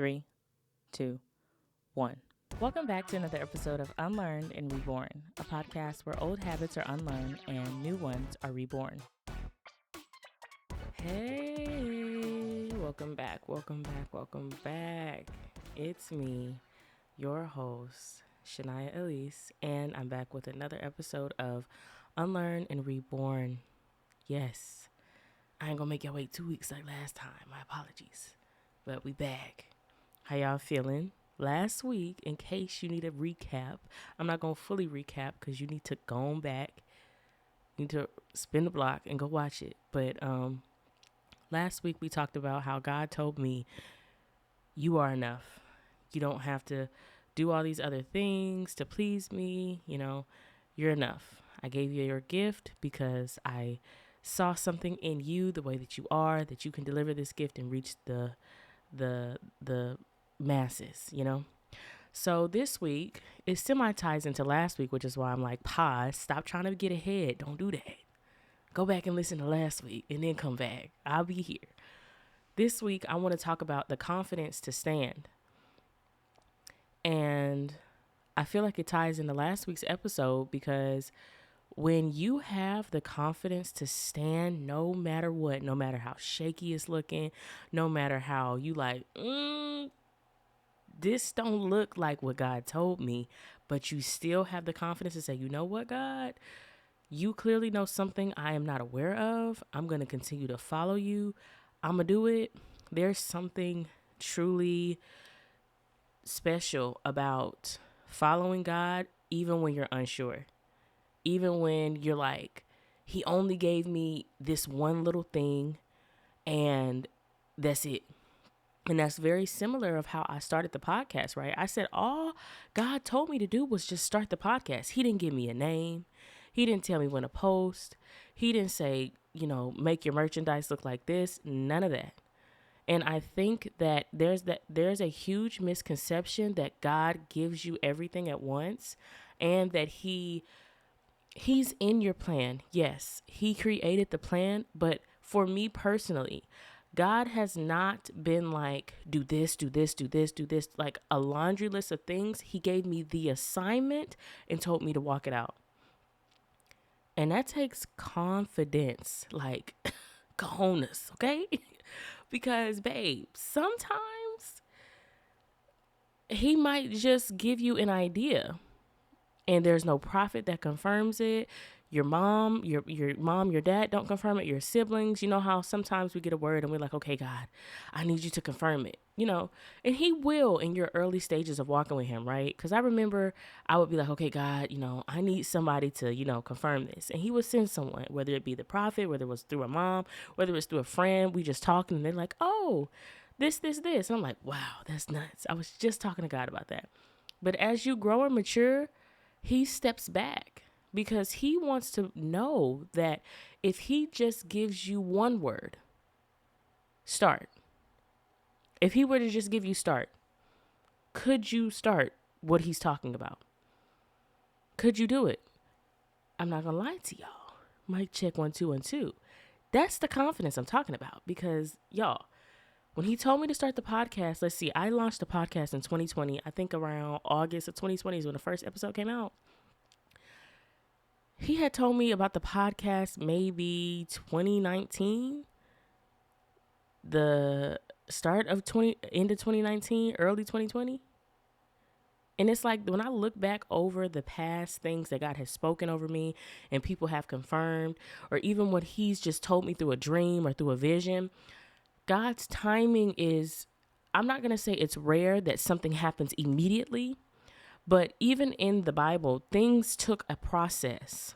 3, 2, 1. Welcome back to another episode of Unlearned and Reborn, a podcast where old habits are unlearned and new ones are reborn. Hey, welcome back. It's me, your host, Shania Alyse, and I'm back with another episode of Unlearned and Reborn. Yes, I ain't gonna make y'all wait 2 weeks like last time. My apologies. But we back. How y'all feeling? Last week, in case you need a recap, I'm not going to fully recap because you need to go on back. You need to spin the block and go watch it. But last week we talked about how God told me, you are enough. You don't have to do all these other things to please me. You know, you're enough. I gave you your gift because I saw something in you, the way that you are, that you can deliver this gift and reach the masses, you know. So this week it semi ties into last week, which is why I'm like, pause, stop trying to get ahead. Don't do that. Go back and listen to last week and then come back. I'll be here. This week I want to talk about the confidence to stand. And I feel like it ties into last week's episode because when you have the confidence to stand no matter what, no matter how shaky it's looking, no matter how you like, this don't look like what God told me, but you still have the confidence to say, you know what, God, you clearly know something I am not aware of. I'm going to continue to follow you. I'm going to do it. There's something truly special about following God, even when you're unsure. Even when you're like, he only gave me this one little thing and that's it. And that's very similar of how I started the podcast, right? I said, all God told me to do was just start the podcast. He didn't give me a name. He didn't tell me when to post. He didn't say, you know, make your merchandise look like this. None of that. And I think that there's a huge misconception that God gives you everything at once and that He's in your plan. Yes, he created the plan. But for me personally, God has not been like, do this, like a laundry list of things. He gave me the assignment and told me to walk it out. And that takes confidence, like cojones, okay? Because, babe, sometimes he might just give you an idea. And there's no prophet that confirms it. Your mom, your dad don't confirm it. Your siblings, you know how sometimes we get a word and we're like, okay, God, I need you to confirm it, you know, and he will in your early stages of walking with him, right? Because I remember I would be like, okay, God, you know, I need somebody to, you know, confirm this. And he would send someone, whether it be the prophet, whether it was through a mom, whether it's through a friend, we just talking and they're like, oh, this. And I'm like, wow, that's nuts. I was just talking to God about that. But as you grow and mature, he steps back because he wants to know that if he just gives you one word, start. If he were to just give you start, could you start what he's talking about? Could you do it? I'm not going to lie to y'all. Mic check 1 2 1 2. That's the confidence I'm talking about because y'all, when he told me to start the podcast, let's see, I launched the podcast in 2020. I think around August of 2020 is when the first episode came out. He had told me about the podcast maybe 2019, the start of end of 2019, early 2020. And it's like when I look back over the past things that God has spoken over me and people have confirmed, or even what he's just told me through a dream or through a vision, God's timing is, I'm not going to say it's rare that something happens immediately, but even in the Bible, things took a process.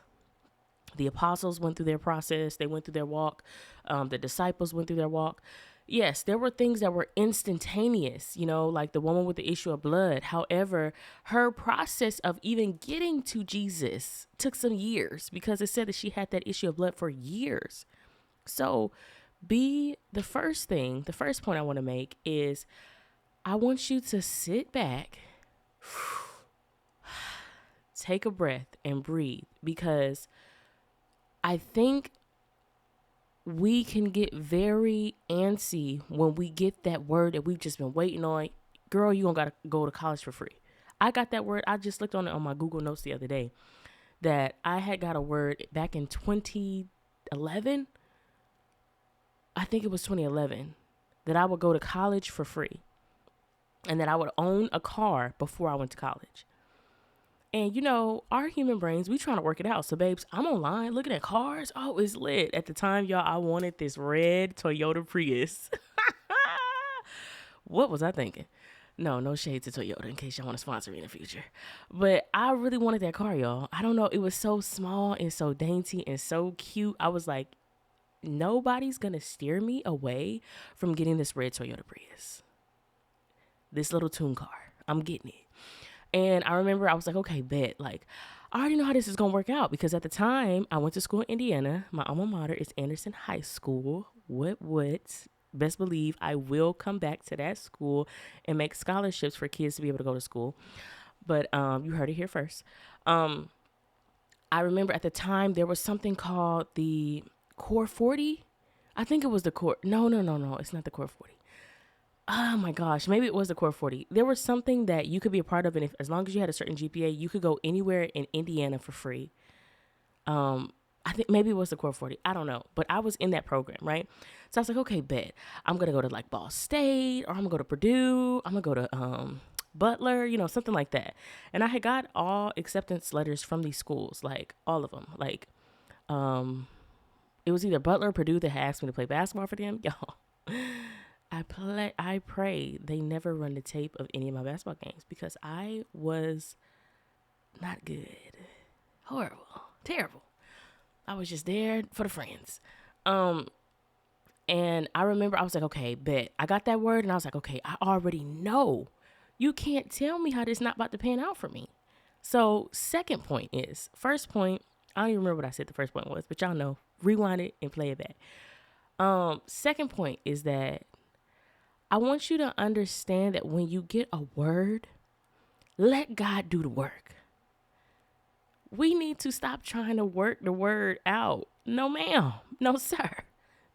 The apostles went through their process. They went through their walk. The disciples went through their walk. Yes, there were things that were instantaneous, you know, like the woman with the issue of blood. However, her process of even getting to Jesus took some years because it said that she had that issue of blood for years. So the first point I want to make is I want you to sit back, take a breath and breathe, because I think we can get very antsy when we get that word that we've just been waiting on. Girl, you don't gotta go to college for free. I got that word. I just looked on it on my Google Notes the other day that I had got a word back in 2011. I think it was 2011 that I would go to college for free and that I would own a car before I went to college. And, you know, our human brains, we trying to work it out. So, babes, I'm online looking at cars. Oh, it's lit. At the time, y'all, I wanted this red Toyota Prius. What was I thinking? No shade to Toyota in case y'all want to sponsor me in the future. But I really wanted that car, y'all. I don't know. It was so small and so dainty and so cute. I was like, nobody's going to steer me away from getting this red Toyota Prius. This little tune car. I'm getting it. And I remember I was like, okay, bet. Like, I already know how this is going to work out because at the time I went to school in Indiana. My alma mater is Anderson High School. What? Best believe I will come back to that school and make scholarships for kids to be able to go to school. But you heard it here first. I remember at the time there was something called the Core 40. I think it was the Core. No. It's not the Core 40. Oh my gosh, maybe it was the Core 40. There was something that you could be a part of, and if as long as you had a certain GPA, you could go anywhere in Indiana for free. I think maybe it was the Core 40. I don't know, but I was in that program, right? So I was like, okay, bet. I'm gonna go to like Ball State, or I'm gonna go to Purdue. I'm gonna go to Butler, you know, something like that. And I had got all acceptance letters from these schools, like all of them. Like, it was either Butler or Purdue that had asked me to play basketball for them, y'all. I pray they never run the tape of any of my basketball games because I was not good. Horrible. Terrible. I was just there for the friends. And I remember I was like, okay, bet. I got that word and I was like, okay, I already know. You can't tell me how this not about to pan out for me. So second point is, first point, I don't even remember what I said the first point was, but y'all know, rewind it and play it back. Second point is that I want you to understand that when you get a word, let God do the work. We need to stop trying to work the word out. No, ma'am. No, sir.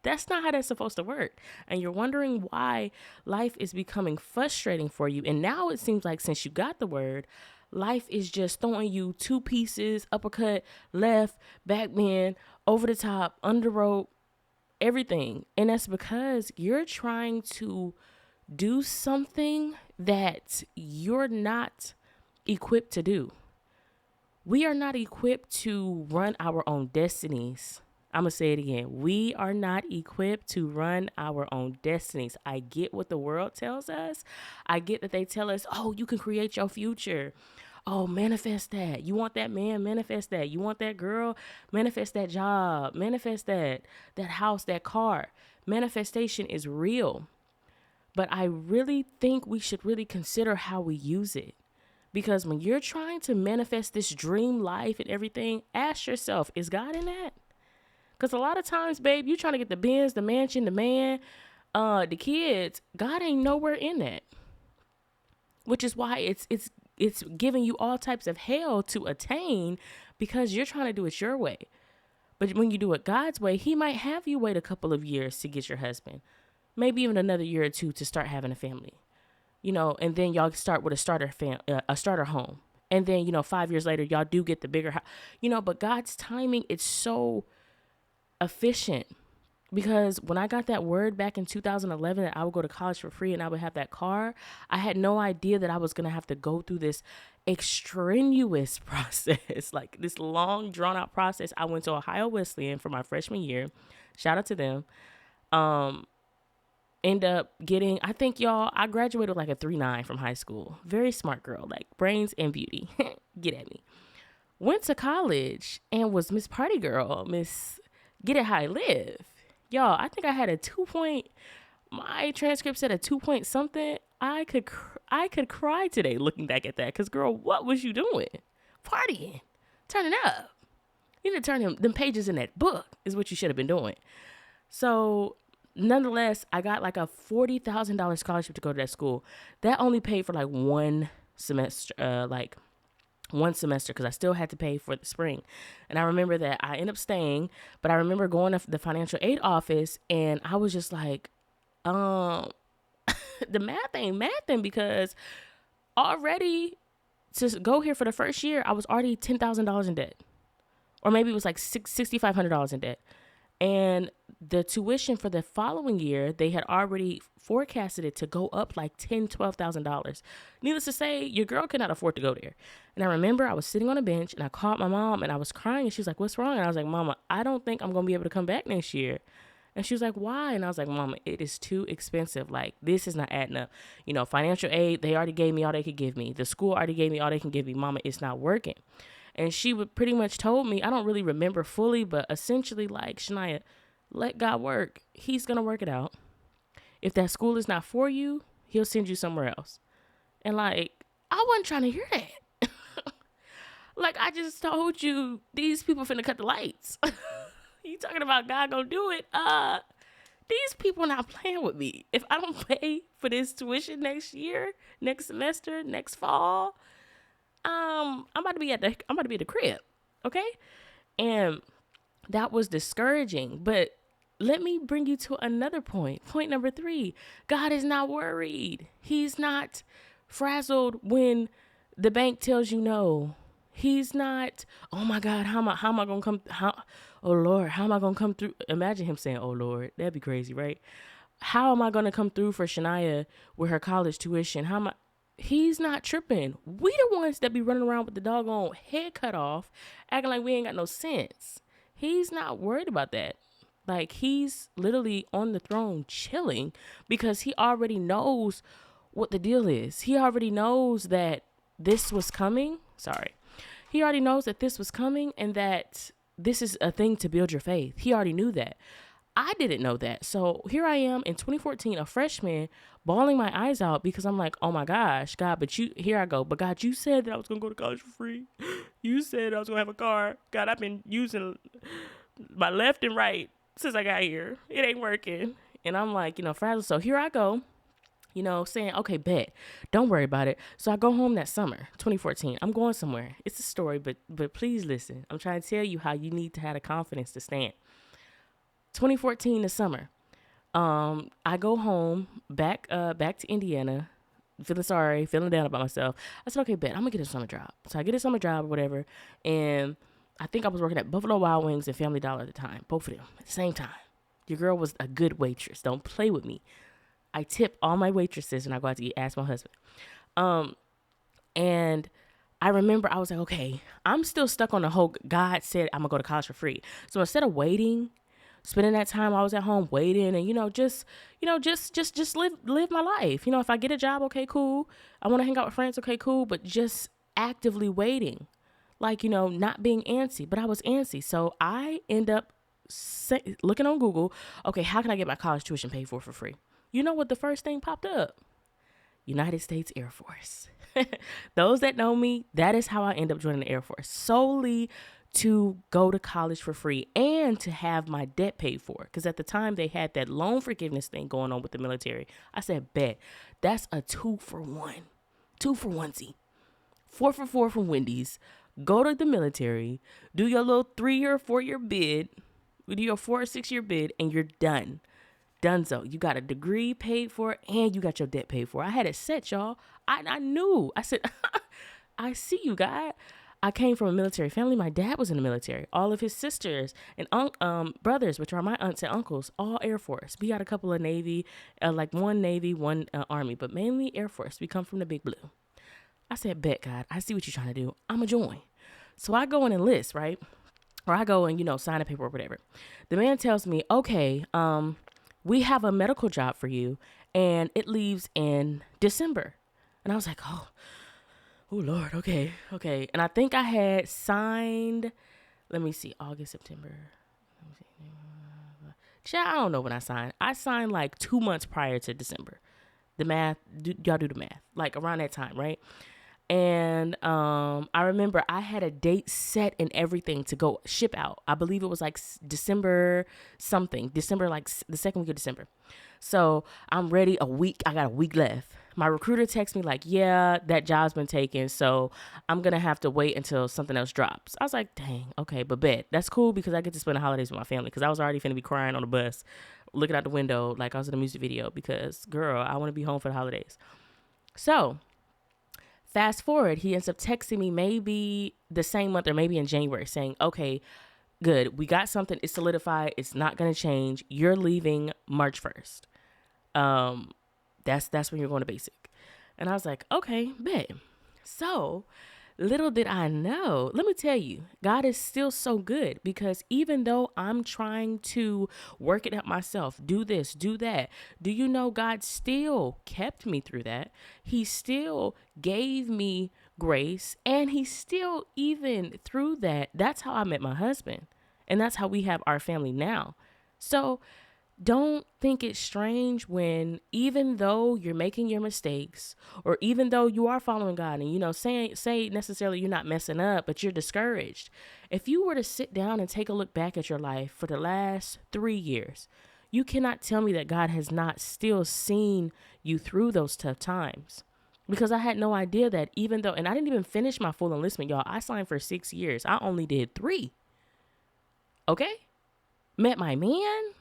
That's not how that's supposed to work. And you're wondering why life is becoming frustrating for you. And now it seems like since you got the word, life is just throwing you two pieces, uppercut, left, back bend, over the top, under rope, everything. And that's because you're trying to do something that you're not equipped to do. We are not equipped to run our own destinies. I'm going to say it again. We are not equipped to run our own destinies. I get what the world tells us. I get that they tell us, oh, you can create your future. Oh, manifest that. You want that man? Manifest that. You want that girl? Manifest that job. Manifest that house, that car. Manifestation is real. But I really think we should really consider how we use it. Because when you're trying to manifest this dream life and everything, ask yourself, is God in that? Because a lot of times, babe, you're trying to get the Benz, the mansion, the man, the kids. God ain't nowhere in that. Which is why it's giving you all types of hell to attain because you're trying to do it your way. But when you do it God's way, he might have you wait a couple of years to get your husband. Maybe even another year or two to start having a family. You know, and then y'all start with a starter home. And then, 5 years later, y'all do get the bigger house. But God's timing, it's so efficient. Because when I got that word back in 2011 that I would go to college for free and I would have that car, I had no idea that I was going to have to go through this extraneous process, like this long drawn out process. I went to Ohio Wesleyan for my freshman year. Shout out to them. End up getting, I think I graduated with like a 3.9 from high school. Very smart girl, like brains and beauty. Get at me. Went to college and was Miss Party Girl, Miss Get It How I Live. Y'all, I think I had my transcript said a 2 point something. I could cry today looking back at that. Because, girl, what was you doing? Partying. Turning up. You need to turn them pages in that book is what you should have been doing. So, nonetheless, I got like a $40,000 scholarship to go to that school. That only paid for like one semester, one semester because I still had to pay for the spring. And I remember that I ended up staying, but I remember going to the financial aid office and I was just like, the math ain't mathing, because already to go here for the first year, I was already $10,000 in debt, or maybe it was like $6,500 in debt. And the tuition for the following year, they had already forecasted it to go up like $10,000, $12,000. Needless to say, your girl cannot afford to go there. And I remember I was sitting on a bench and I called my mom and I was crying and she was like, "What's wrong?" And I was like, "Mama, I don't think I'm going to be able to come back next year." And she was like, "Why?" And I was like, "Mama, it is too expensive. Like, this is not adding up. You know, financial aid, they already gave me all they could give me. The school already gave me all they can give me. Mama, it's not working." And she would pretty much told me, I don't really remember fully, but essentially like, "Shania, let God work. He's going to work it out. If that school is not for you, he'll send you somewhere else." And like, I wasn't trying to hear that. Like, I just told you, these people finna cut the lights. You talking about God gonna do it? These people not playing with me. If I don't pay for this tuition next year, next semester, next fall, I'm about to be at the crib, okay? And that was discouraging. But let me bring you to another point. Point number 3: God is not worried. He's not frazzled when the bank tells you no. He's not, "Oh my God, how am I gonna come? Oh Lord, how am I gonna come through?" Imagine him saying, "Oh Lord," that'd be crazy, right? "How am I gonna come through for Shania with her college tuition? How am I?" He's not tripping. We the ones that be running around with the doggone head cut off, acting like we ain't got no sense. He's not worried about that. Like, he's literally on the throne chilling because he already knows what the deal is. He already knows that this was coming. He already knows that this was coming and that this is a thing to build your faith. He already knew that. I didn't know that. So here I am in 2014, a freshman, bawling my eyes out because I'm like, "Oh my gosh, God, here I go. But God, you said that I was going to go to college for free. You said I was going to have a car. God, I've been using my left and right since I got here. It ain't working." And I'm like, frazzled. So here I go, saying, "Okay, bet. Don't worry about it." So I go home that summer, 2014. I'm going somewhere. It's a story, but please listen. I'm trying to tell you how you need to have the confidence to stand. 2014, the summer. I go home back to Indiana, feeling down about myself. I said, "Okay, bet. I'm gonna get a summer job." So I get a summer job or whatever, and I think I was working at Buffalo Wild Wings and Family Dollar at the time, both of them at the same time. Your girl was a good waitress. Don't play with me. I tip all my waitresses when I go out to eat. Ask my husband. And I remember I was like, okay, I'm still stuck on the whole God said I'm gonna go to college for free. So instead of waiting, spending that time I was at home waiting and just live my life. If I get a job, okay, cool. I want to hang out with friends, okay, cool. But just actively waiting, like not being antsy. But I was antsy, so I end up looking on Google. Okay, how can I get my college tuition paid for free? You know what the first thing popped up? United States Air Force. Those that know me, that is how I end up joining the Air Force, solely to go to college for free and to have my debt paid for. Because at the time they had that loan forgiveness thing going on with the military. I said, bet. That's a 2-for-1. 2-for-1-zy. 4-for-4 from Wendy's. Go to the military, do your little 3 or 4 year bid, do your 4 or 6 year bid, and you're done. Donezo. You got a degree paid for and you got your debt paid for. I had it set, y'all. I knew. I said, I see you, God. I came from a military family. My dad was in the military. All of his sisters and brothers, which are my aunts and uncles, all Air Force. We got a couple of Navy, one Navy, one Army, but mainly Air Force. We come from the Big Blue. I said, bet, God, I see what you're trying to do. I'm going to join. So I go and enlist, right? Or I go and, sign a paper or whatever. The man tells me, okay, we have a medical job for you, and it leaves in December. And I was like, oh Lord, okay. And I think I had signed, let me see, August, September. I don't know when I signed. I signed like 2 months prior to December. The math, y'all do the math, like around that time, right? And I remember I had a date set and everything to go ship out. I believe it was like December, like the second week of December. So I'm ready I got a week left. My recruiter texts me like, yeah, that job's been taken, so I'm going to have to wait until something else drops. I was like, dang, okay, but bet. That's cool because I get to spend the holidays with my family because I was already finna be crying on the bus, looking out the window like I was in a music video because, girl, I want to be home for the holidays. So fast forward, he ends up texting me maybe the same month or maybe in January saying, okay, good, we got something. It's solidified. It's not going to change. You're leaving March 1st. That's when you're going to basic. And I was like, okay, bet. So little did I know, let me tell you, God is still so good because even though I'm trying to work it out myself, do this, do that, do you know God still kept me through that? He still gave me grace, and he still, even through that, that's how I met my husband. And that's how we have our family now. So don't think it's strange when, even though you're making your mistakes, or even though you are following God and, you know, say necessarily you're not messing up, but you're discouraged. If you were to sit down and take a look back at your life for the last 3 years, you cannot tell me that God has not still seen you through those tough times. Because I had no idea that, even though, and I didn't even finish my full enlistment, y'all. I signed for 6 years. I only did 3. Okay? Met my man,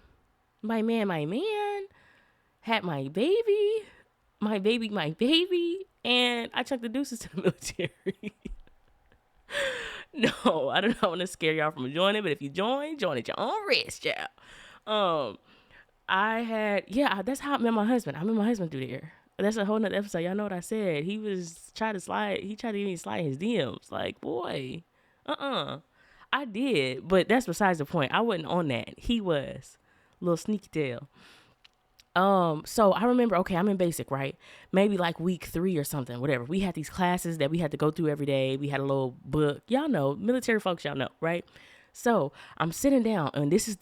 had my baby, and I chucked the deuces to the military. No, I don't want to scare y'all from joining, but if you join at your own risk, y'all. That's how I met my husband. I met my husband through there. That's a whole nother episode. Y'all know what I said. He tried to get me to slide his DMs. Like, boy, I did, but that's besides the point. I wasn't on that. He was. Little sneaky tail. So I remember, okay, I'm in basic, right? Maybe like week 3 or something, whatever. We had these classes that we had to go through every day. We had a little book. Y'all know, military folks, y'all know, right? So I'm sitting down, and this is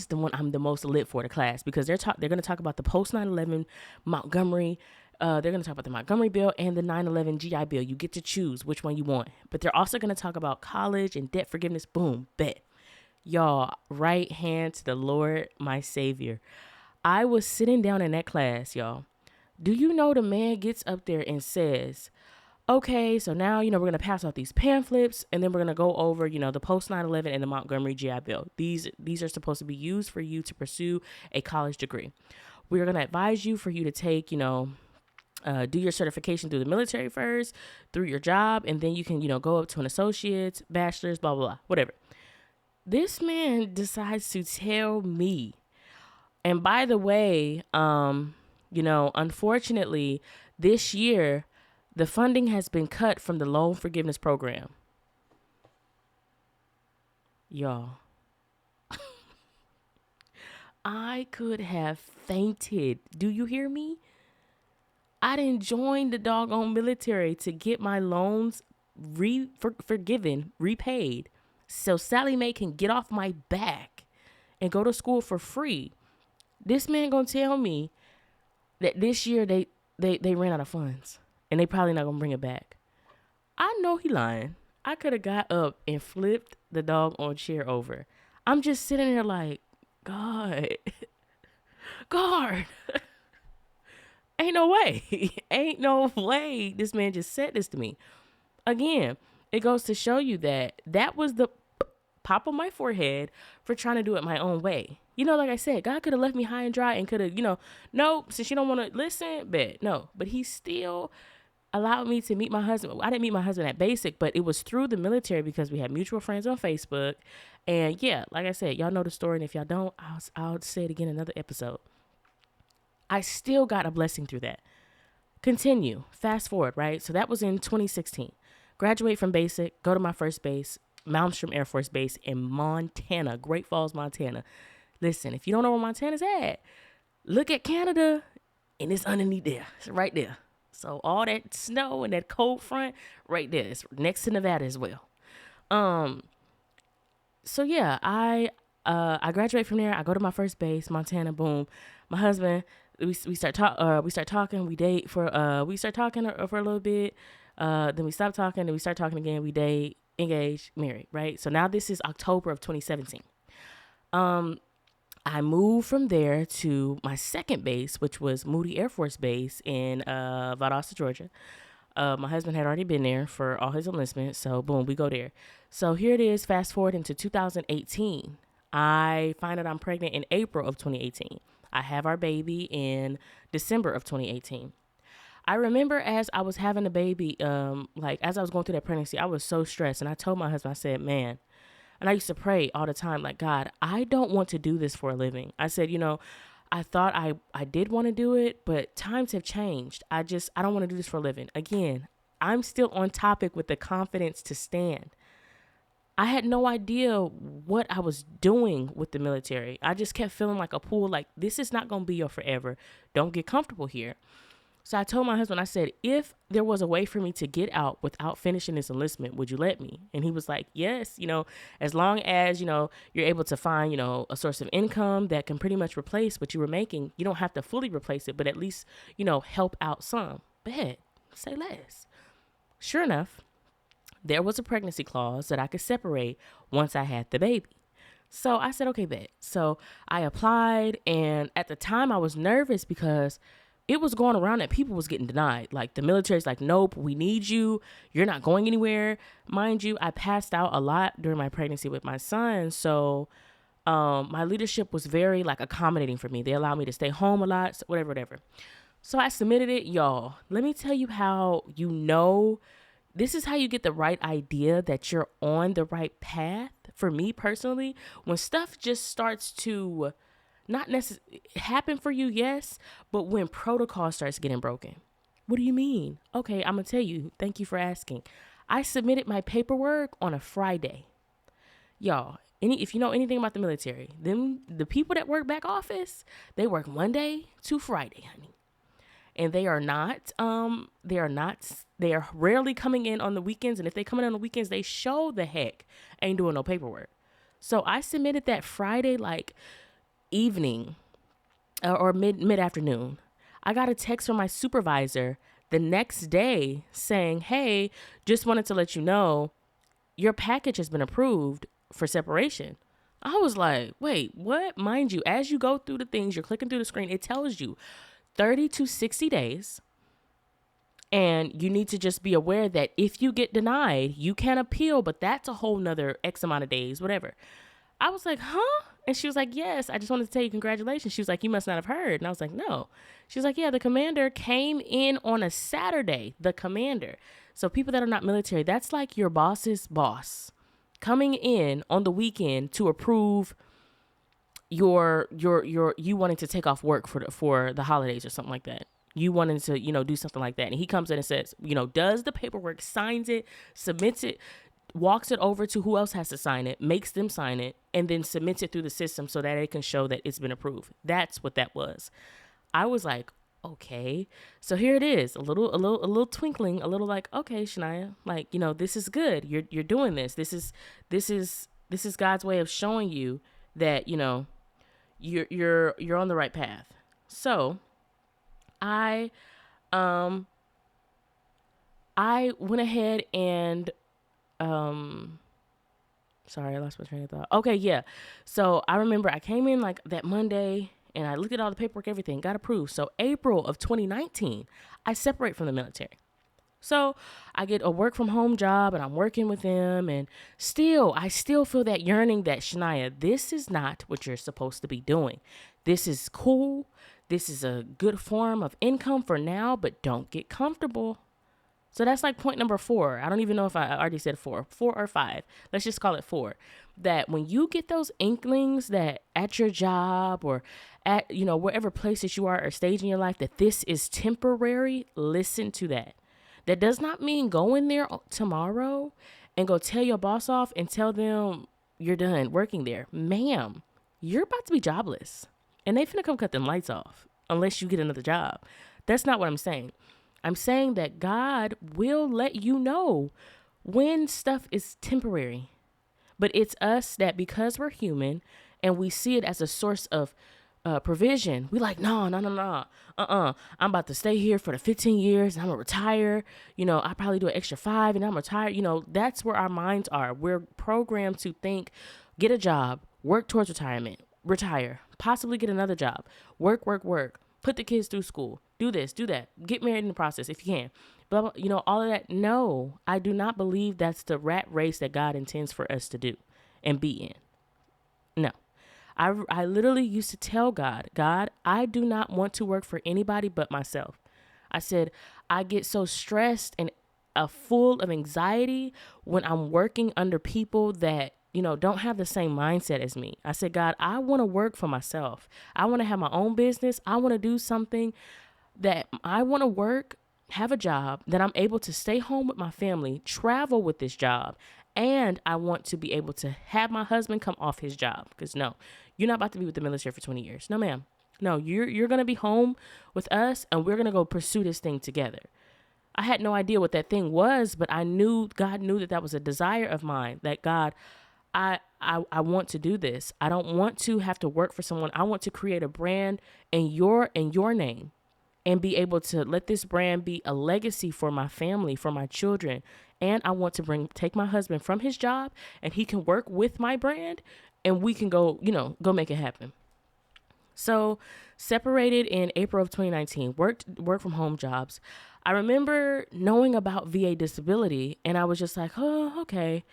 the one I'm the most lit for, the class, because they're going to talk about the post 9/11 Montgomery. They're going to talk about the Montgomery Bill and the 9/11 GI Bill. You get to choose which one you want. But they're also going to talk about college and debt forgiveness. Boom, bet. Y'all, right hand to the Lord, my Savior. I was sitting down in that class, y'all. Do you know the man gets up there and says, okay, so now, we're going to pass out these pamphlets, and then we're going to go over, the post 9/11 and the Montgomery GI Bill. These are supposed to be used for you to pursue a college degree. We're going to advise you for you to take, do your certification through the military first, through your job, and then you can, go up to an associate's, bachelor's, blah, blah, blah, whatever. This man decides to tell me, and by the way, unfortunately, this year, the funding has been cut from the loan forgiveness program. Y'all, I could have fainted. Do you hear me? I didn't join the doggone military to get my loans forgiven, repaid, so Sally Mae can get off my back and go to school for free. This man gonna tell me that this year they ran out of funds and they probably not gonna bring it back. I know he lying. I could have got up and flipped the doggone chair over. I'm just sitting there like, God, ain't no way this man just said this to me. Again, it goes to show you that was the pop on my forehead for trying to do it my own way. Like I said, God could have left me high and dry and could have, no, since you don't want to listen, but he still allowed me to meet my husband. I didn't meet my husband at basic, but it was through the military because we had mutual friends on Facebook. And yeah, like I said, y'all know the story. And if y'all don't, I'll say it again in another episode. I still got a blessing through that. Continue. Fast forward, right? So that was in 2016. Graduate from basic, go to my first base, Malmstrom Air Force Base in Montana, Great Falls, Montana. Listen, if you don't know where Montana's at, look at Canada, and it's underneath there. It's right there. So all that snow and that cold front, right there. It's next to Nevada as well. So yeah, I graduate from there. I go to my first base, Montana. Boom. My husband, we start talking. We date for we start talking for a little bit. Then we stop talking. Then we start talking again. We date, engaged, married. Right. So now this is October of 2017. I moved from there to my second base, which was Moody Air Force Base in Valdosta, Georgia. My husband had already been there for all his enlistment, so boom, we go there. So here it is, fast forward into 2018. I find out I'm pregnant in April of 2018. I have our baby in December of 2018. I remember as I was having the baby, like as I was going through that pregnancy, I was so stressed. And I told my husband, I said, man, and I used to pray all the time, like, God, I don't want to do this for a living. I said, I thought I did want to do it, but times have changed. I don't want to do this for a living. Again, I'm still on topic with the confidence to stand. I had no idea what I was doing with the military. I just kept feeling like a pool, like this is not going to be your forever. Don't get comfortable here. So I told my husband, I said, if there was a way for me to get out without finishing this enlistment, would you let me? And he was like, yes, as long as, you're able to find, a source of income that can pretty much replace what you were making. You don't have to fully replace it, but at least, help out some. Bet, say less. Sure enough, there was a pregnancy clause that I could separate once I had the baby. So I said, okay, bet. So I applied, and at the time I was nervous because it was going around that people was getting denied. Like the military's like, nope, we need you. You're not going anywhere. Mind you, I passed out a lot during my pregnancy with my son. So my leadership was very like accommodating for me. They allowed me to stay home a lot, so whatever. So I submitted it. Y'all, let me tell you how this is how you get the right idea that you're on the right path. For me personally, when stuff just starts to not necessarily happen for you, yes, but when protocol starts getting broken. What do you mean? Okay, I'm going to tell you. Thank you for asking. I submitted my paperwork on a Friday. Y'all, if you know anything about the military, the people that work back office, they work Monday to Friday, honey. And they are rarely coming in on the weekends. And if they come in on the weekends, they show the heck ain't doing no paperwork. So I submitted that Friday, like evening or mid-afternoon. I got a text from my supervisor the next day saying, hey, just wanted to let you know your package has been approved for separation. I was like, wait, what? Mind you, as you go through the things, you're clicking through the screen, it tells you 30 to 60 days. And you need to just be aware that if you get denied, you can appeal, but that's a whole nother X amount of days, whatever. I was like, huh? And she was like, yes, I just wanted to tell you congratulations. She was like, you must not have heard. And I was like, no. She was like, yeah, the commander came in on a Saturday, the commander. So people that are not military, that's like your boss's boss coming in on the weekend to approve you wanting to take off work for the holidays or something like that. You wanting to, do something like that. And he comes in and says, does the paperwork, signs it, submits it, walks it over to who else has to sign it, makes them sign it, and then submits it through the system so that it can show that it's been approved. That's what that was. I was like, okay. So here it is, a little twinkling, a little like, okay, Shania, like, this is good. You're doing this. This is God's way of showing you that, you're on the right path. So I went ahead and sorry, I lost my train of thought. Okay, yeah. So I remember I came in like that Monday and I looked at all the paperwork, everything, got approved. So April of 2019, I separate from the military. So I get a work from home job and I'm working with them, and I still feel that yearning that, Shania, this is not what you're supposed to be doing. This is cool. This is a good form of income for now, but don't get comfortable. So that's like point number 4. I don't even know if I already said 4 or 5. Let's just call it 4. That when you get those inklings that at your job or at, wherever place that you are or stage in your life, that this is temporary, listen to that. That does not mean go in there tomorrow and go tell your boss off and tell them you're done working there. Ma'am, you're about to be jobless. And they finna come cut them lights off unless you get another job. That's not what I'm saying. I'm saying that God will let you know when stuff is temporary. But it's us that, because we're human and we see it as a source of provision, we like, no. I'm about to stay here for the 15 years and I'm going to retire. I probably do an extra 5 and I'm retired. That's where our minds are. We're programmed to think, get a job, work towards retirement, retire, possibly get another job, work, put the kids through school, do this, do that, get married in the process if you can, blah, blah, all of that. No, I do not believe that's the rat race that God intends for us to do and be in. No. I literally used to tell God, I do not want to work for anybody but myself. I said, I get so stressed and full of anxiety when I'm working under people that, don't have the same mindset as me. I said, God, I want to work for myself. I want to have my own business. I want to do something that I want to work, have a job that I'm able to stay home with my family, travel with this job. And I want to be able to have my husband come off his job, because no, you're not about to be with the military for 20 years. No, ma'am. No, you're going to be home with us, and we're going to go pursue this thing together. I had no idea what that thing was, but I knew God knew that was a desire of mine, that God, I want to do this. I don't want to have to work for someone. I want to create a brand in your name, and be able to let this brand be a legacy for my family, for my children. And I want to take my husband from his job, and he can work with my brand, and we can go make it happen. So separated in April of 2019, work from home jobs. I remember knowing about VA disability, and I was just like, oh, okay,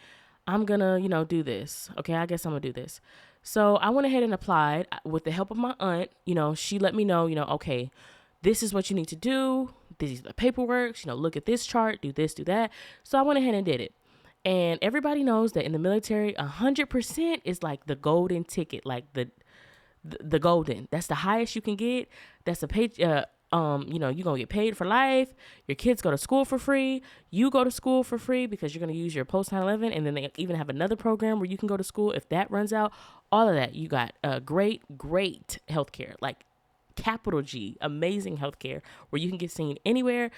I'm gonna, do this. Okay, I guess I'm gonna do this. So I went ahead and applied with the help of my aunt. She let me know, okay, this is what you need to do. This is the paperwork, look at this chart, do this, do that. So I went ahead and did it. And everybody knows that in the military, 100% is like the golden ticket, like the golden. That's the highest you can get. That's a pay. You're gonna get paid for life. Your kids go to school for free. You go to school for free because you're gonna use your post 9/11, and then they even have another program where you can go to school if that runs out. All of that, you got great healthcare, like capital G, amazing healthcare where you can get seen anywhere.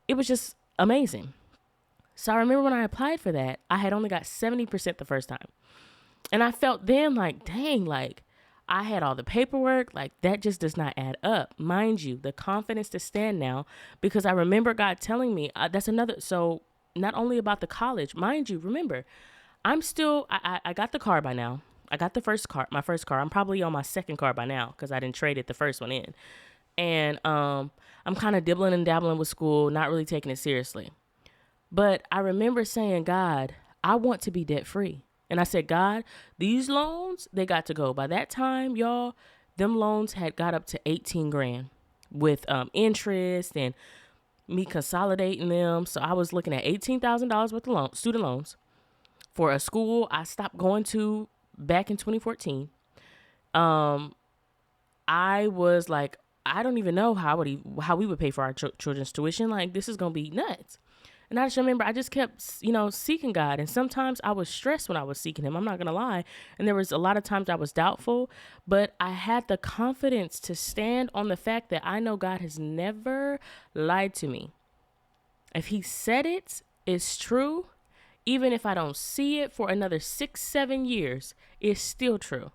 It was just amazing. So I remember when I applied for that, I had only got 70% the first time. And I felt then like, dang, like I had all the paperwork, like that just does not add up. Mind you, the confidence to stand now, because I remember God telling me, that's another, so not only about the college, mind you, remember, I'm still, I got the car by now. I got my first car. I'm probably on my second car by now because I didn't trade it the first one in. And I'm kind of dibbling and dabbling with school, not really taking it seriously. But I remember saying, God, I want to be debt free. And I said, God, these loans, they got to go. By that time, y'all, them loans had got up to 18 grand with interest and me consolidating them. So I was looking at $18,000 worth of student loans for a school I stopped going to back in 2014. I was like, I don't even know how we would pay for our children's tuition. Like, this is going to be nuts. And I just remember I just kept, seeking God. And sometimes I was stressed when I was seeking him. I'm not going to lie. And there was a lot of times I was doubtful, but I had the confidence to stand on the fact that I know God has never lied to me. If he said it's true. Even if I don't see it for another 6-7 years, it's still true.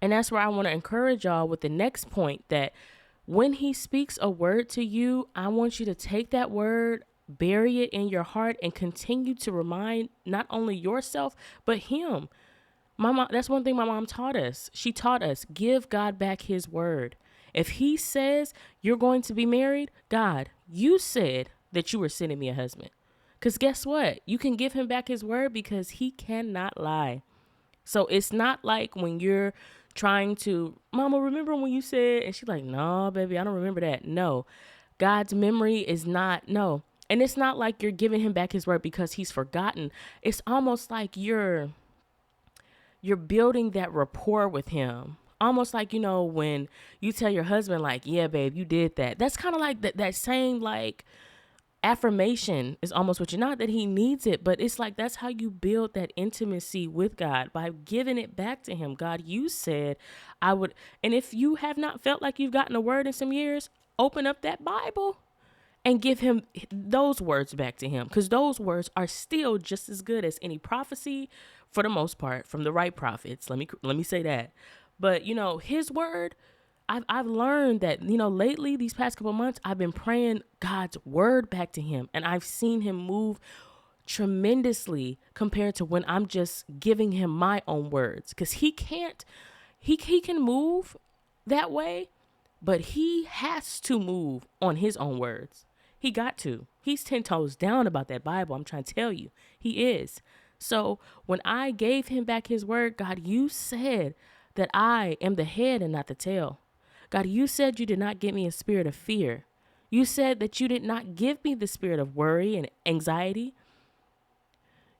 And that's where I want to encourage y'all with the next point, that when he speaks a word to you, I want you to take that word, bury it in your heart, and continue to remind not only yourself, but him. My mom, that's one thing my mom taught us. She taught us, give God back his word. If he says you're going to be married, God, you said that you were sending me a husband. Because guess what? You can give him back his word because he cannot lie. So it's not like when you're trying to, Mama, remember when you said, and she's like, no, baby, I don't remember that. No, God's memory is not, no. And it's not like you're giving him back his word because he's forgotten. It's almost like you're building that rapport with him. Almost like, when you tell your husband, like, yeah, babe, you did that. That's kind of like that same, like, affirmation is almost what not that he needs it, but it's like that's how you build that intimacy with God, by giving it back to him. God, you said I would. And if you have not felt like you've gotten a word in some years, open up that Bible and give him those words back to him, because those words are still just as good as any prophecy, for the most part, from the right prophets. Let me say that. But his word, I've learned that, lately, these past couple months, I've been praying God's word back to him. And I've seen him move tremendously compared to when I'm just giving him my own words. Because he can move that way, but he has to move on his own words. He got to. He's 10 toes down about that Bible. I'm trying to tell you. He is. So when I gave him back his word, God, you said that I am the head and not the tail. God, you said you did not give me a spirit of fear. You said that you did not give me the spirit of worry and anxiety.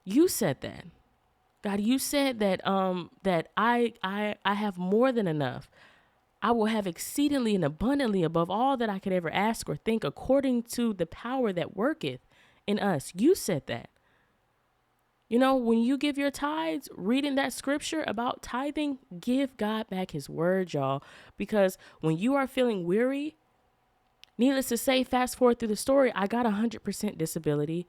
You said that. God, you said that that I have more than enough. I will have exceedingly and abundantly above all that I could ever ask or think, according to the power that worketh in us. You said that. You know, when you give your tithes, reading that scripture about tithing, give God back his word, y'all. Because when you are feeling weary, needless to say, fast forward through the story, I got 100% disability.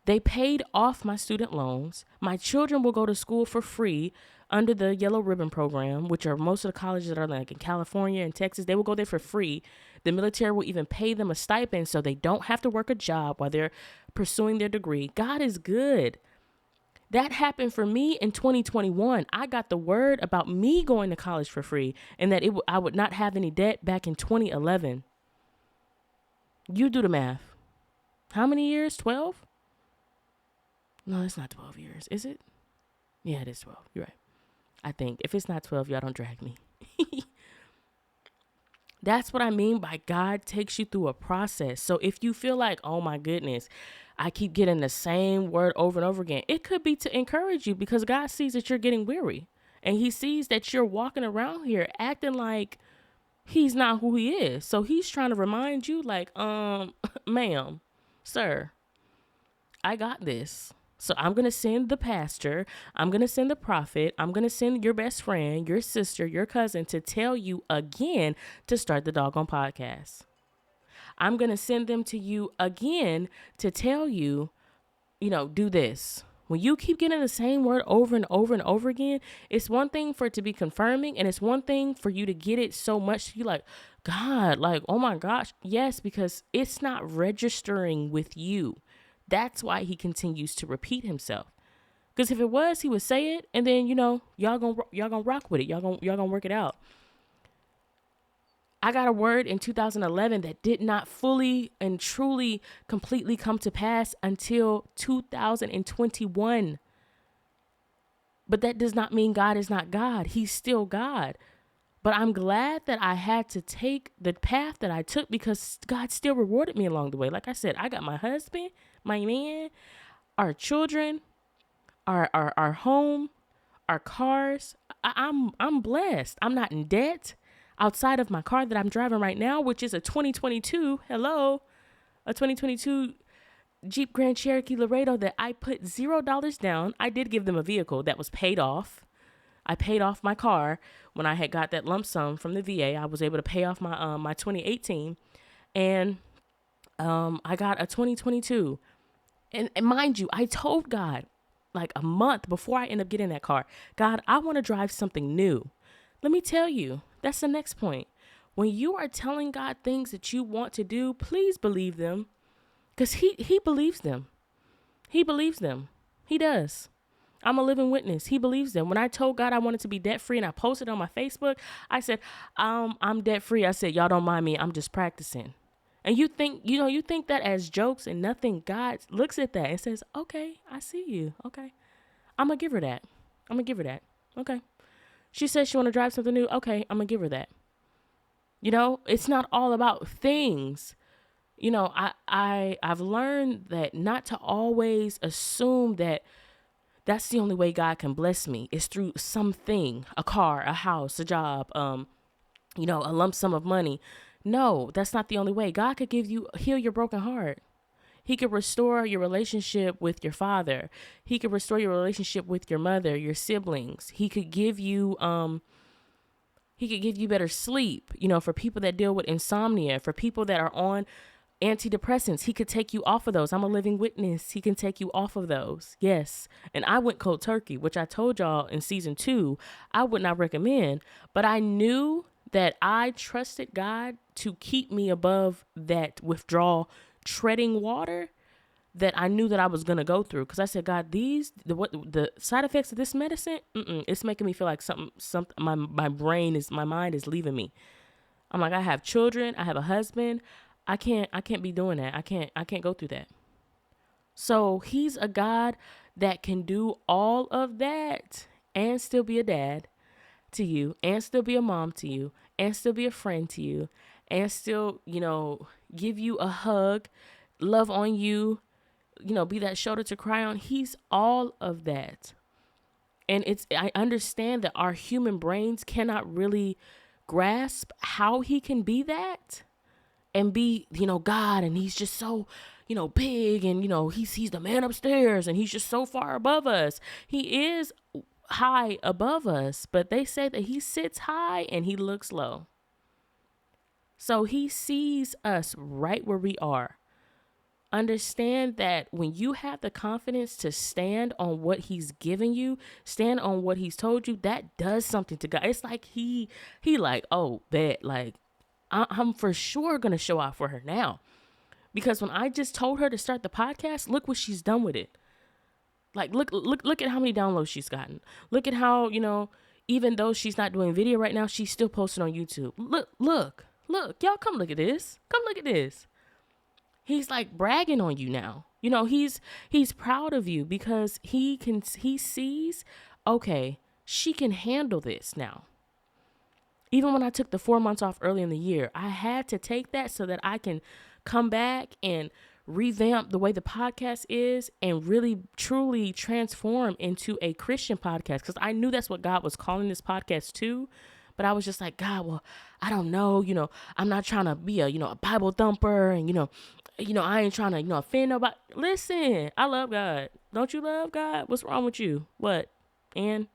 They paid off my student loans. My children will go to school for free under the Yellow Ribbon program, which are most of the colleges that are like in California and Texas. They will go there for free. The military will even pay them a stipend so they don't have to work a job while they're pursuing their degree. God is good. That happened for me in 2021. I got the word about me going to college for free and that I would not have any debt back in 2011. You do the math. How many years? 12? No, it's not 12 years. Is it? Yeah, it is 12. You're right. I think. If it's not 12, y'all don't drag me. That's what I mean by God takes you through a process. So if you feel like, oh my goodness, I keep getting the same word over and over again, it could be to encourage you because God sees that you're getting weary and he sees that you're walking around here acting like he's not who he is. So he's trying to remind you like, ma'am, sir, I got this. So I'm going to send the pastor, I'm going to send the prophet, I'm going to send your best friend, your sister, your cousin to tell you again to start the doggone podcast. I'm going to send them to you again to tell you, do this. When you keep getting the same word over and over and over again, it's one thing for it to be confirming and it's one thing for you to get it so much you like, God, like, oh my gosh. Yes, because it's not registering with you. That's why he continues to repeat himself. Because if it was, he would say it, and then y'all gonna rock with it. Y'all gonna work it out. I got a word in 2011 that did not fully and truly completely come to pass until 2021. But that does not mean God is not God. He's still God. But I'm glad that I had to take the path that I took because God still rewarded me along the way. Like I said, I got my husband, my man, our children, our home, our cars. I'm blessed. I'm not in debt outside of my car that I'm driving right now, which is a 2022. A 2022 Jeep Grand Cherokee Laredo that I put $0 down. I did give them a vehicle that was paid off. I paid off my car when I had got that lump sum from the VA. I was able to pay off my 2018, and I got a 2022. And mind you, I told God like a month before I end up getting that car, God, I want to drive something new. Let me tell you, that's the next point. When you are telling God things that you want to do, please believe them, because he believes them. He believes them. He does. I'm a living witness. He believes them. When I told God I wanted to be debt free and I posted on my Facebook, I said, I'm debt free. I said, y'all don't mind me. I'm just practicing. And you think that as jokes and nothing. God looks at that and says, okay, I see you. Okay. I'm going to give her that. Okay. She says she want to drive something new. Okay. I'm going to give her that. It's not all about things. I've learned that not to always assume that that's the only way God can bless me is through something, a car, a house, a job, a lump sum of money. No, that's not the only way. God could heal your broken heart. He could restore your relationship with your father. He could restore your relationship with your mother, your siblings. He could give you better sleep, for people that deal with insomnia, for people that are on antidepressants. He could take you off of those. I'm a living witness. He can take you off of those. Yes. And I went cold turkey, which I told y'all in season 2, I would not recommend, but I knew that I trusted God to keep me above that withdrawal treading water. that I knew that I was gonna go through. Because I said, God, the side effects of this medicine, it's making me feel like something. My mind is leaving me. I'm like, I have children, I have a husband. I can't be doing that. I can't go through that. So he's a God that can do all of that and still be a dad to you, and still be a mom to you, and still be a friend to you, and still, give you a hug, love on you, be that shoulder to cry on. He's all of that. And I understand that our human brains cannot really grasp how he can be that and be, God, and he's just so, big, and he's the man upstairs, and he's just so far above us. He is high above us, but they say that he sits high and he looks low. So he sees us right where we are. Understand that when you have the confidence to stand on what he's given you, stand on what he's told you, that does something to God. It's like he like, oh, bet, like I'm for sure going to show out for her now. Because when I just told her to start the podcast, look what she's done with it. Like, look at how many downloads she's gotten. Look at how, even though she's not doing video right now, she's still posting on YouTube. Look, y'all come look at this. Come look at this. He's like bragging on you now. He's proud of you because he sees, okay, she can handle this now. Even when I took the 4 months off early in the year, I had to take that so that I can come back and revamp the way the podcast is and really truly transform into a Christian podcast, because I knew that's what God was calling this podcast to. But I was just like, God, well, I don't know, I'm not trying to be a Bible thumper, and I ain't trying to offend nobody. Listen, I love God. Don't you love God? What's wrong with you? What? And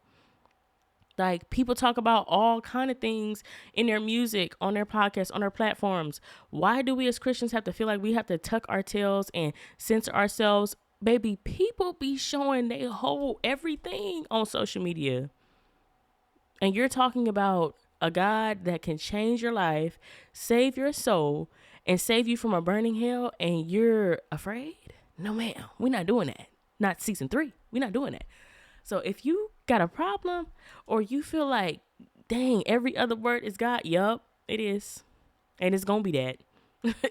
like, people talk about all kind of things in their music, on their podcasts, on their platforms. Why do we as Christians have to feel like we have to tuck our tails and censor ourselves? Baby, people be showing their whole everything on social media. And you're talking about a God that can change your life, save your soul, and save you from a burning hell, and you're afraid? No, ma'am. We're not doing that. Not season 3. We're not doing that. So if you got a problem, or you feel like, dang, every other word is God, yup, it is. And it's going to be that.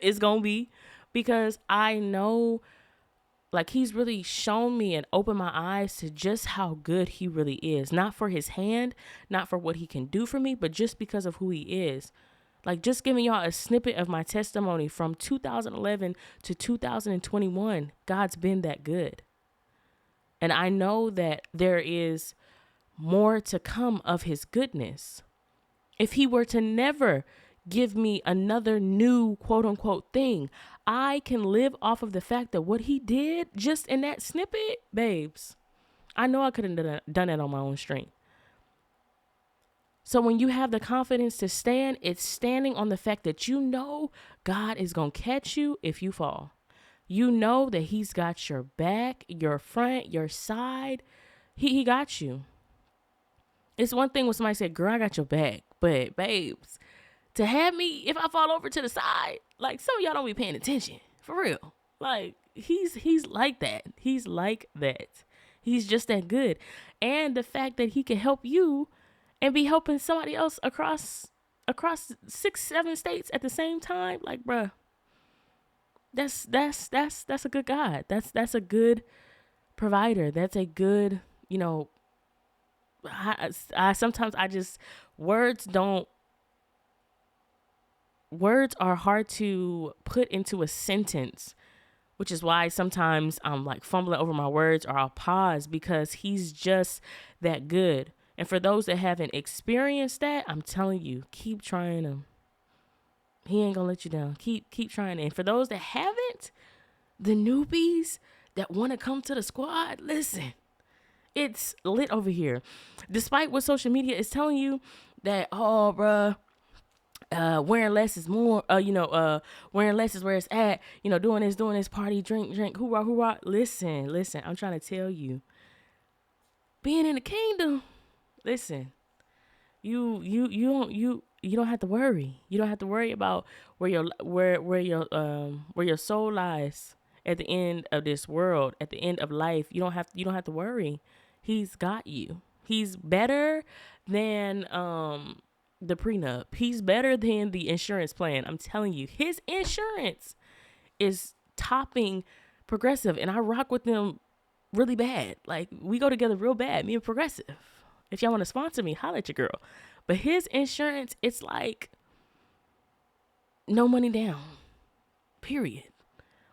It's going to be, because I know, like, he's really shown me and opened my eyes to just how good he really is. Not for his hand, not for what he can do for me, but just because of who he is. Like, just giving y'all a snippet of my testimony from 2011 to 2021, God's been that good. And I know that there is more to come of his goodness. If he were to never give me another new quote unquote thing, I can live off of the fact that what he did just in that snippet, babes, I know I couldn't have done it on my own strength. So when you have the confidence to stand, it's standing on the fact that God is going to catch you if you fall. You know that he's got your back, your front, your side. He got you. It's one thing when somebody said, girl, I got your back. But babes, to have me, if I fall over to the side, like, some of y'all don't be paying attention. For real. Like, he's like that. He's like that. He's just that good. And the fact that he can help you and be helping somebody else across 6-7 states at the same time. Like, bruh. That's a good God. That's a good provider. That's a good, I sometimes words are hard to put into a sentence, which is why sometimes I'm like fumbling over my words, or I'll pause, because he's just that good. And for those that haven't experienced that, I'm telling you, keep trying him. He ain't gonna let you down. Keep trying. And for those that haven't, the newbies that want to come to the squad, listen, it's lit over here. Despite what social media is telling you that, oh, bruh, wearing less is more, wearing less is where it's at, doing this, party, drink, hoorah, hoorah. Listen, I'm trying to tell you, being in the kingdom, listen, you don't have to worry. You don't have to worry about where your soul lies at the end of this world, at the end of life, you don't have to worry. He's got you. He's better than the prenup. He's better than the insurance plan. I'm telling you, his insurance is topping Progressive, and I rock with them really bad. Like, we go together real bad, me and Progressive. If y'all want to sponsor me, holla at your girl. But his insurance, it's like no money down. Period.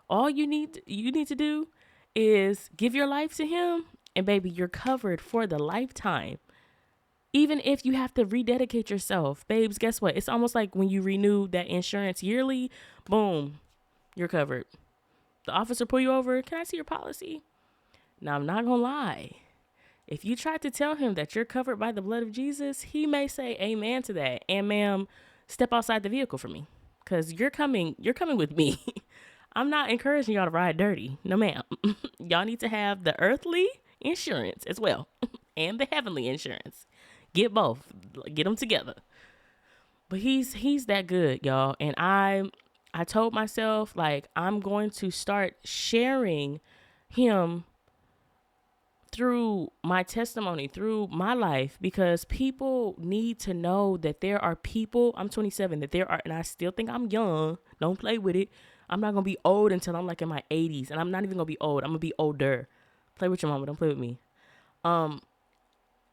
All you need to do is give your life to him, and baby, you're covered for the lifetime. Even if you have to rededicate yourself, babes, guess what? It's almost like when you renew that insurance yearly, boom, you're covered. The officer pull you over, can I see your policy? Now, I'm not gonna lie. If you try to tell him that you're covered by the blood of Jesus, he may say amen to that. And ma'am, step outside the vehicle for me, because you're coming with me. I'm not encouraging y'all to ride dirty. No, ma'am. Y'all need to have the earthly insurance as well and the heavenly insurance. Get both. Get them together. But he's that good, y'all. And I told myself, like, I'm going to start sharing him through my testimony, through my life, because people need to know that there are people, I'm 27, that there are, and I still think I'm young. Don't play with it. I'm not going to be old until I'm like in my 80s, and I'm not even going to be old. I'm going to be older. Play with your mama. Don't play with me.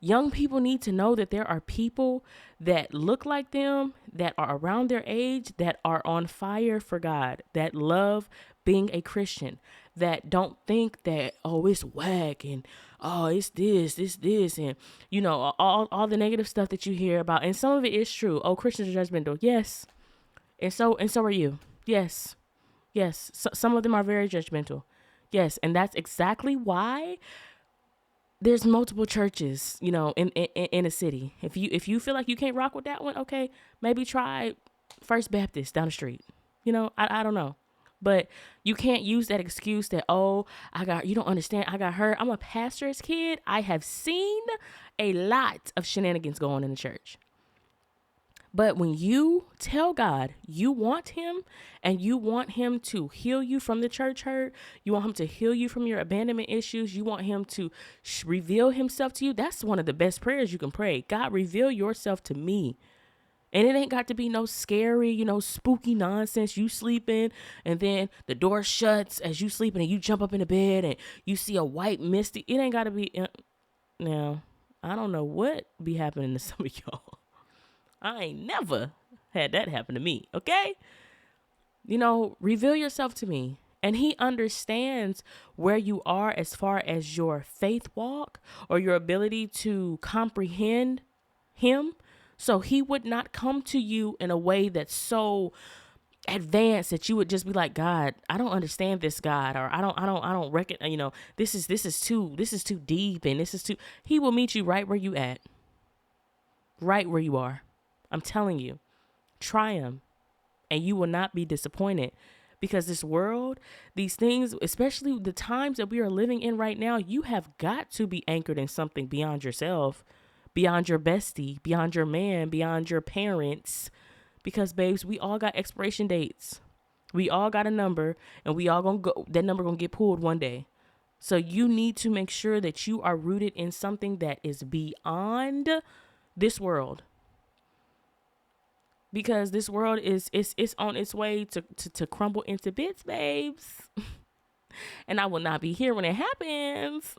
Young people need to know that there are people that look like them, that are around their age, that are on fire for God, that love being a Christian, that don't think that, oh, it's whack and, oh, it's this, and, you know, all the negative stuff that you hear about. And some of it is true. Oh, Christians are judgmental. Yes. And so are you. Yes. Yes. So, some of them are very judgmental. Yes. And that's exactly why there's multiple churches, you know, in a city. If you feel like you can't rock with that one, okay, maybe try First Baptist down the street. You know, I don't know. But you can't use that excuse that, oh, you don't understand, I got hurt. I'm a pastor's kid. I have seen a lot of shenanigans going on in the church. But when you tell God you want him, and you want him to heal you from the church hurt, you want him to heal you from your abandonment issues, you want him to reveal himself to you, that's one of the best prayers you can pray. God, reveal yourself to me. And it ain't got to be no scary, you know, spooky nonsense. You sleeping and then the door shuts as you sleeping and you jump up in the bed and you see a white misty. It ain't got to be. Now, I don't know what be happening to some of y'all. I ain't never had that happen to me, okay? You know, reveal yourself to me. And he understands where you are as far as your faith walk or your ability to comprehend him. So he would not come to you in a way that's so advanced that you would just be like, God, I don't understand this, God, or I don't reckon, you know, this is too deep, and this is too. He will meet you right where you at, right where you are. I'm telling you, try him, and you will not be disappointed, because this world, these things, especially the times that we are living in right now, you have got to be anchored in something beyond yourself, beyond your bestie, beyond your man, beyond your parents. Because, babes, we all got expiration dates. We all got a number, and we all gonna go. That number gonna get pulled one day. So you need to make sure that you are rooted in something that is beyond this world. Because this world is on its way to crumble into bits, babes. And I will not be here when it happens.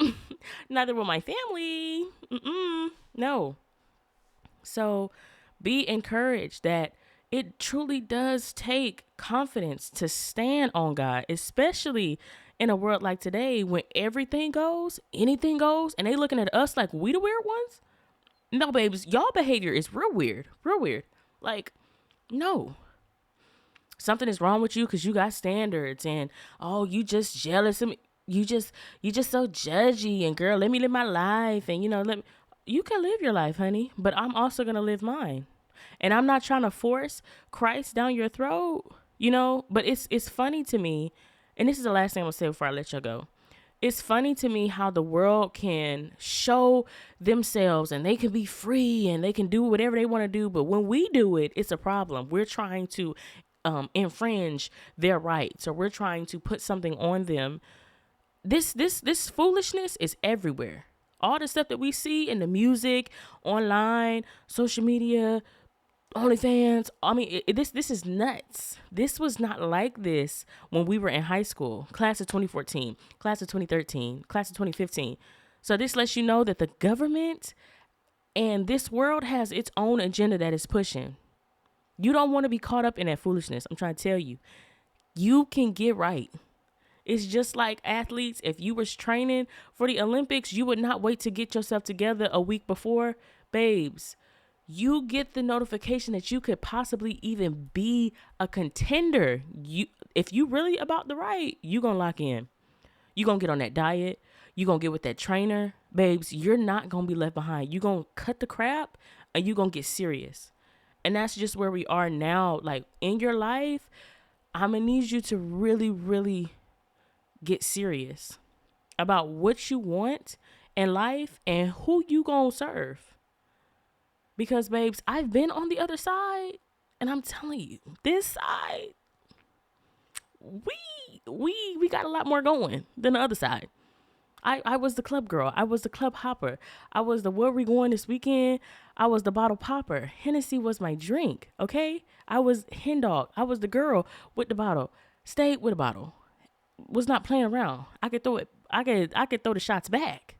Neither will my family. No. So be encouraged that it truly does take confidence to stand on God, especially in a world like today when everything goes, anything goes, and they looking at us like we the weird ones. No, babies, y'all behavior is real weird. Like, no. Something is wrong with you because you got standards, and oh, you just jealous of me. You just so judgy, and girl, let me live my life, and you know, you can live your life, honey, but I'm also gonna live mine, and I'm not trying to force Christ down your throat, you know. But it's funny to me, and this is the last thing I'm gonna say before I let you go. It's funny to me how the world can show themselves and they can be free and they can do whatever they want to do. But when we do it, it's a problem. We're trying to infringe their rights, or we're trying to put something on them. This foolishness is everywhere. All the stuff that we see in the music, online, social media, OnlyFans. I mean, this is nuts. This was not like this when we were in high school. Class of 2014, class of 2013, class of 2015. So this lets you know that the government and this world has its own agenda that is pushing. You don't want to be caught up in that foolishness. I'm trying to tell you. You can get right. It's just like athletes. If you was training for the Olympics, you would not wait to get yourself together a week before. Babes, you get the notification that you could possibly even be a contender. If you really about the right, you going to lock in. You going to get on that diet. You going to get with that trainer. Babes, you're not going to be left behind. You going to cut the crap and you going to get serious. And that's just where we are now. Like in your life, I'm going to need you to really, really get serious about what you want in life and who you going to serve. Because, babes, I've been on the other side, and I'm telling you, this side, we got a lot more going than the other side. I was the club girl. I was the club hopper. I was the where we going this weekend. I was the bottle popper. Hennessy was my drink, okay? I was hen dog. I was the girl with the bottle. Stayed with a bottle. Was not playing around. I could throw it. I could throw the shots back.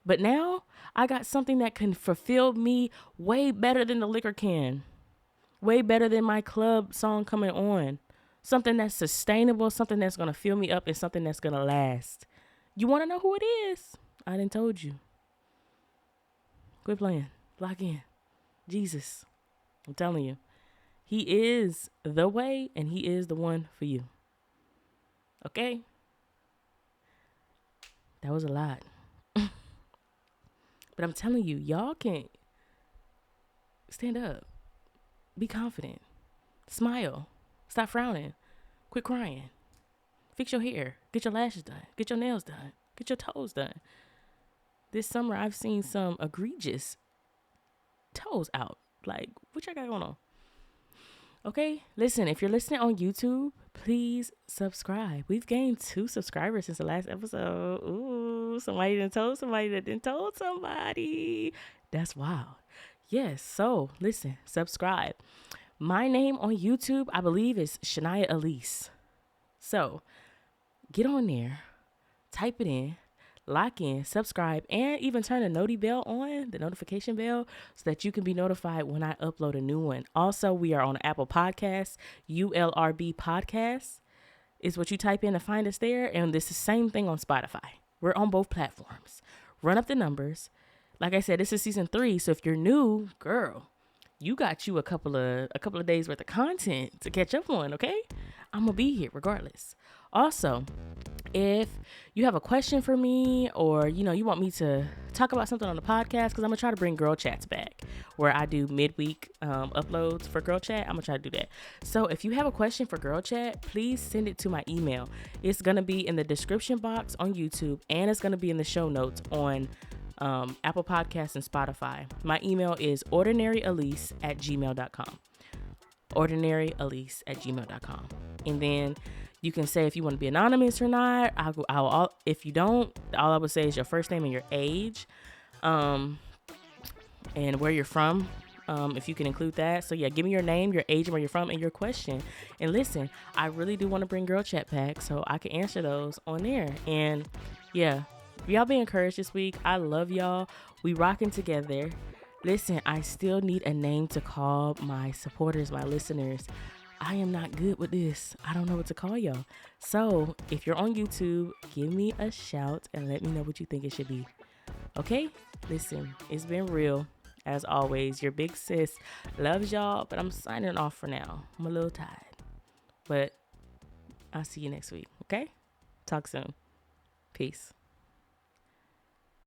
But now I got something that can fulfill me way better than the liquor can. Way better than my club song coming on. Something that's sustainable, something that's going to fill me up, and something that's going to last. You want to know who it is? I done told you. Quit playing. Lock in. Jesus. I'm telling you. He is the way, and he is the one for you. Okay? That was a lot. But I'm telling you, y'all can stand up. Be confident. Smile. Stop frowning. Quit crying. Fix your hair. Get your lashes done. Get your nails done. Get your toes done. This summer, I've seen some egregious toes out. Like, what y'all got going on? Okay, listen, if you're listening on YouTube, please subscribe. We've gained 2 subscribers since the last episode. Ooh, somebody done told somebody that done told somebody. That's wild. Yes, so listen, subscribe. My name on YouTube, I believe, is Shania Alyse. So get on there, type it in, lock in, subscribe, and even turn the noti bell on, the notification bell, so that you can be notified when I upload a new one. Also, we are on Apple Podcasts. ULRB Podcasts is what you type in to find us there. And this is the same thing on Spotify. We're on both platforms. Run up the numbers. Like I said, this is season 3. So if you're new, girl, you got you a couple of days worth of content to catch up on, okay? I'm going to be here regardless. Also, if you have a question for me, or, you want me to talk about something on the podcast, because I'm going to try to bring Girl Chats back, where I do midweek uploads for Girl Chat. I'm going to try to do that. So if you have a question for Girl Chat, please send it to my email. It's going to be in the description box on YouTube, and it's going to be in the show notes on Apple Podcasts and Spotify. My email is ordinaryalyse@gmail.com. ordinaryalyse@gmail.com. And then you can say if you want to be anonymous or not. If you don't, all I would say is your first name and your age, and where you're from, if you can include that. So yeah, give me your name, your age, and where you're from, and your question. And listen, I really do want to bring Girl Chat back so I can answer those on there. And yeah, y'all be encouraged this week. I love y'all. We rocking together. Listen, I still need a name to call my supporters, my listeners. I am not good with this. I don't know what to call y'all. So if you're on YouTube, give me a shout and let me know what you think it should be. Okay? Listen, it's been real. As always, your big sis loves y'all, but I'm signing off for now. I'm a little tired. But I'll see you next week. Okay? Talk soon. Peace.